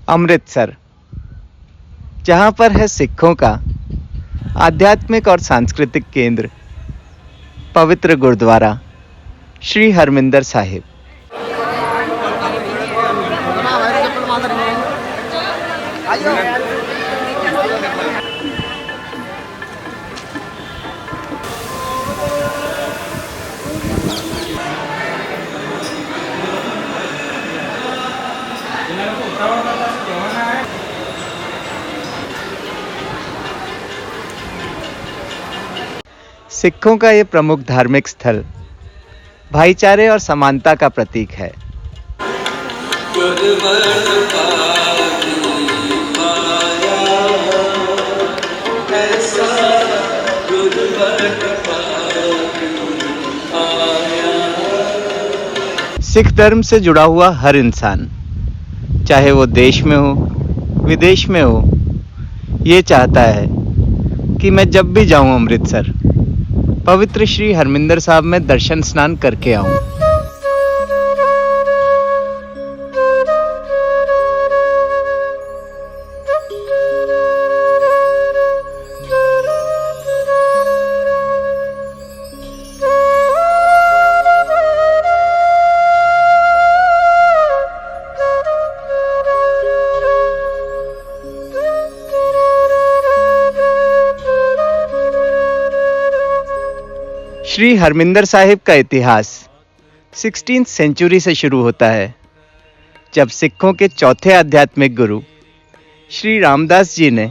अमृतसर, जहाँ पर है सिखों का आध्यात्मिक और सांस्कृतिक केंद्र, पवित्र गुरुद्वारा श्री हरमिंदर साहिब। सिखों का ये प्रमुख धार्मिक स्थल भाईचारे और समानता का प्रतीक है। सिख धर्म से जुड़ा हुआ हर इंसान, चाहे वो देश में हो विदेश में हो, ये चाहता है कि मैं जब भी जाऊं अमृतसर, पवित्र श्री हरमिंदर साहब में दर्शन स्नान करके आऊं। श्री हरमिंदर साहिब का इतिहास 16वीं सेंचुरी से शुरू होता है, जब सिखों के चौथे आध्यात्मिक गुरु श्री रामदास जी ने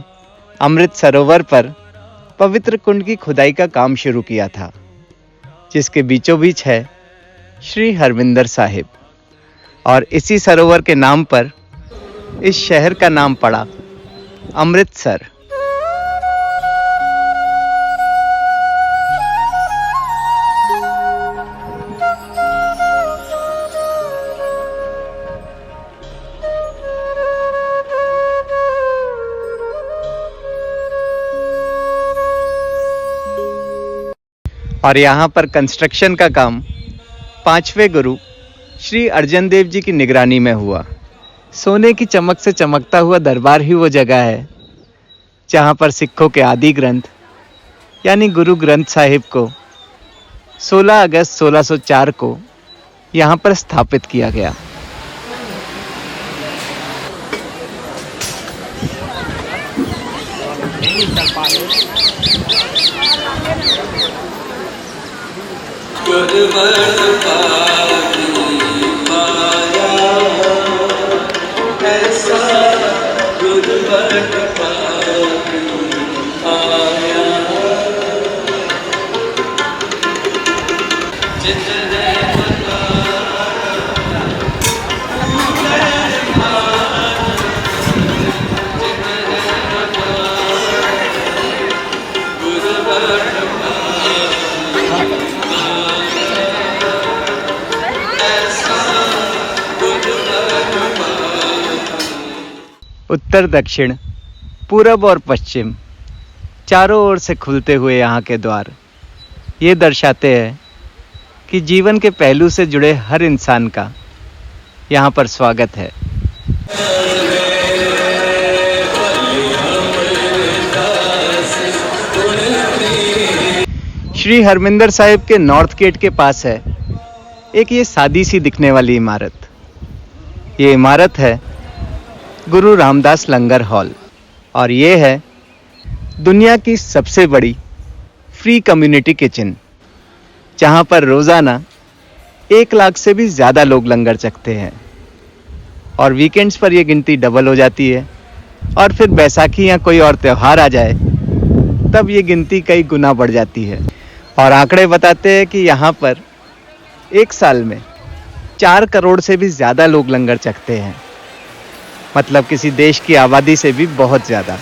अमृत सरोवर पर पवित्र कुंड की खुदाई का काम शुरू किया था, जिसके बीचों बीच है श्री हरमिंदर साहिब। और इसी सरोवर के नाम पर इस शहर का नाम पड़ा अमृतसर। और यहाँ पर कंस्ट्रक्शन का काम 5वें गुरु श्री अर्जन देव जी की निगरानी में हुआ। सोने की चमक से चमकता हुआ दरबार ही वो जगह है जहाँ पर सिखों के आदि ग्रंथ यानी गुरु ग्रंथ साहिब को 16 अगस्त 1604 को यहाँ पर स्थापित किया गया। उत्तर दक्षिण पूरब और पश्चिम चारों ओर से खुलते हुए यहाँ के द्वार ये दर्शाते हैं कि जीवन के पहलू से जुड़े हर इंसान का यहाँ पर स्वागत है। श्री हरमिंदर साहिब के नॉर्थ गेट के पास है एक ये सादी सी दिखने वाली इमारत। ये इमारत है गुरु रामदास लंगर हॉल और ये है दुनिया की सबसे बड़ी फ्री कम्युनिटी किचन, जहाँ पर रोज़ाना 1 लाख से भी ज़्यादा लोग लंगर चखते हैं। और वीकेंड्स पर यह गिनती डबल हो जाती है, और फिर बैसाखी या कोई और त्यौहार आ जाए तब ये गिनती कई गुना बढ़ जाती है। और आंकड़े बताते हैं कि यहाँ पर एक साल में 4 करोड़ से भी ज़्यादा लोग लंगर चखते हैं, मतलब किसी देश की आबादी से भी बहुत ज़्यादा।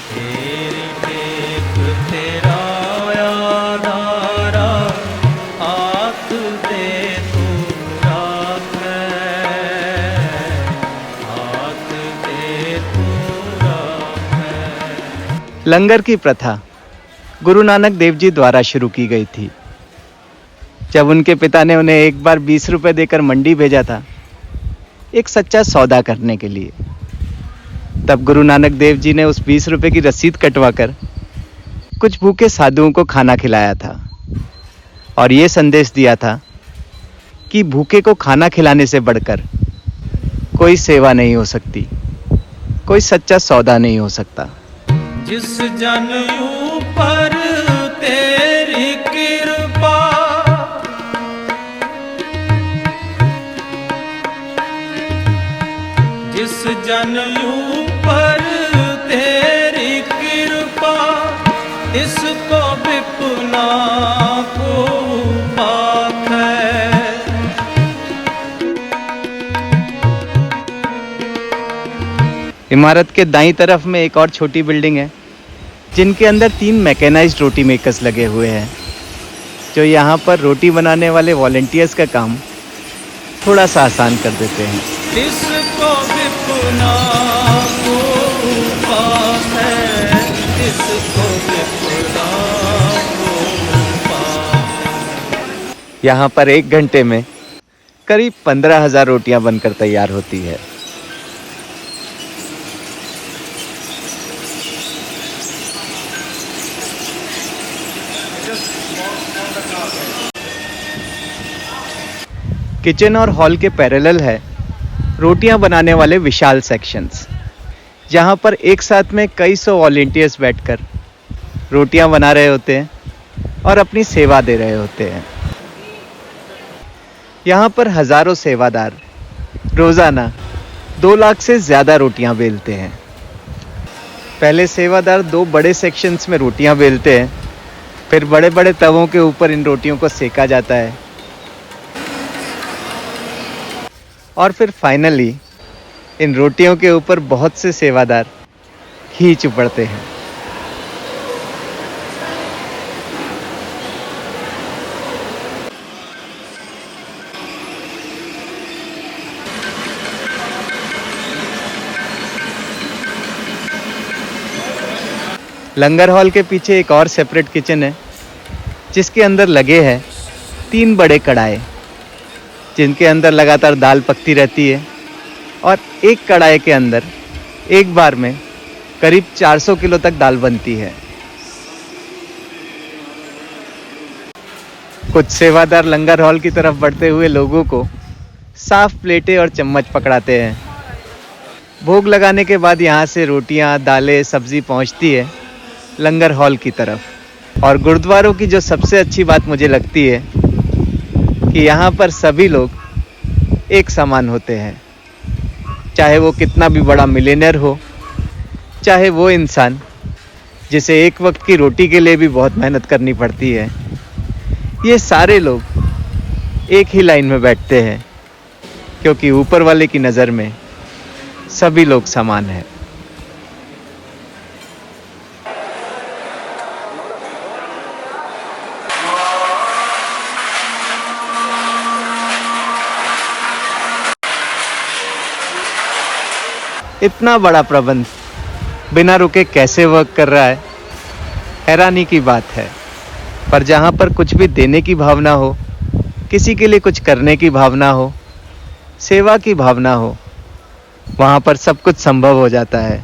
लंगर की प्रथा गुरु नानक देव जी द्वारा शुरू की गई थी, जब उनके पिता ने उन्हें एक बार 20 रुपए देकर मंडी भेजा था एक सच्चा सौदा करने के लिए। तब गुरु नानक देव जी ने उस 20 रुपए की रसीद कटवाकर कुछ भूखे साधुओं को खाना खिलाया था और ये संदेश दिया था कि भूखे को खाना खिलाने से बढ़कर कोई सेवा नहीं हो सकती, कोई सच्चा सौदा नहीं हो सकता। जिस जन ऊपर तेरी कृपा, जिस जन ऊपर तेरी कृपा, इसको विपुना को पाप है। इमारत के दाईं तरफ में एक और छोटी बिल्डिंग है जिनके अंदर 3 मैकेनाइज्ड रोटी मेकर्स लगे हुए हैं, जो यहाँ पर रोटी बनाने वाले वॉलंटियर्स का काम थोड़ा सा आसान कर देते हैं। इसको विपुना को पाप है, इसको विपुना को पाप। यहाँ पर 1 घंटे में करीब 15,000 रोटियां बनकर तैयार होती है। किचन और हॉल के पैरेलल है रोटियां बनाने वाले विशाल सेक्शंस, जहां पर एक साथ में कई सौ वॉलंटियर्स बैठकर रोटियां बना रहे होते हैं और अपनी सेवा दे रहे होते हैं। यहाँ पर हजारों सेवादार रोजाना 2 लाख से ज़्यादा रोटियां बेलते हैं। पहले सेवादार 2 बड़े सेक्शंस में रोटियां बेलते हैं, फिर बड़े बड़े तवों के ऊपर इन रोटियों को सेका जाता है और फिर फाइनली इन रोटियों के ऊपर बहुत से सेवादार घी चुपड़ते हैं। लंगर हॉल के पीछे एक और सेपरेट किचन है जिसके अंदर लगे हैं 3 बड़े कढ़ाई, जिनके अंदर लगातार दाल पकती रहती है और एक कढ़ाई के अंदर एक बार में करीब 400 किलो तक दाल बनती है। कुछ सेवादार लंगर हॉल की तरफ बढ़ते हुए लोगों को साफ प्लेटें और चम्मच पकड़ाते हैं। भोग लगाने के बाद यहाँ से रोटियाँ, दालें, सब्जी पहुँचती है लंगर हॉल की तरफ। और गुरुद्वारों की जो सबसे अच्छी बात मुझे लगती है कि यहाँ पर सभी लोग एक समान होते हैं, चाहे वो कितना भी बड़ा मिलियनेयर हो, चाहे वो इंसान जिसे एक वक्त की रोटी के लिए भी बहुत मेहनत करनी पड़ती है। ये सारे लोग एक ही लाइन में बैठते हैं क्योंकि ऊपर वाले की नज़र में सभी लोग समान हैं। इतना बड़ा प्रबंध बिना रुके कैसे वर्क कर रहा है, हैरानी की बात है। पर जहाँ पर कुछ भी देने की भावना हो, किसी के लिए कुछ करने की भावना हो, सेवा की भावना हो, वहाँ पर सब कुछ संभव हो जाता है।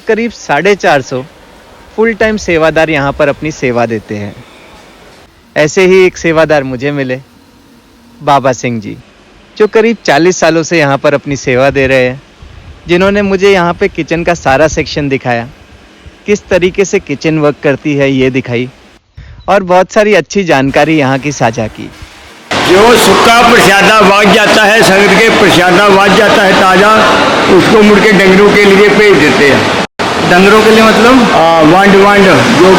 करीब 450 फुल टाइम सेवादार यहाँ पर अपनी सेवा देते हैं। ऐसे ही एक सेवादार मुझे मिले, बाबा सिंह जी, जो करीब 40 सालों से यहाँ पर अपनी सेवा दे रहे हैं, जिन्होंने मुझे यहाँ पे किचन का सारा सेक्शन दिखाया, किस तरीके से किचन वर्क करती है ये दिखाई और बहुत सारी अच्छी जानकारी यहाँ की साझा की। जो सूखा प्रसादा वाज जाता है, संगत के प्रसादा वाज जाता है ताज़ा, उसको मुड़ के डंगरों के लिए भेज देते हैं। डंगरों के लिए मतलब वांड जो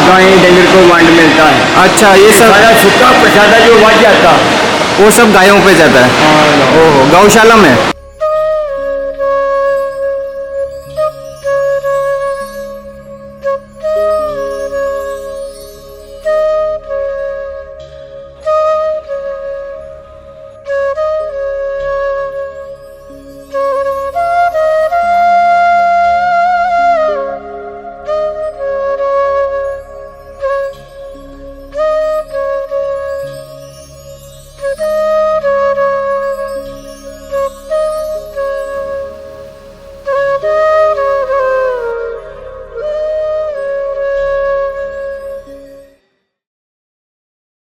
गाय डंगर को वांड मिलता है। अच्छा, ये सब सारा सूखा प्रसादा जो वाज जाता वो सब गायों पे जाता है। ओह, गौशाला में।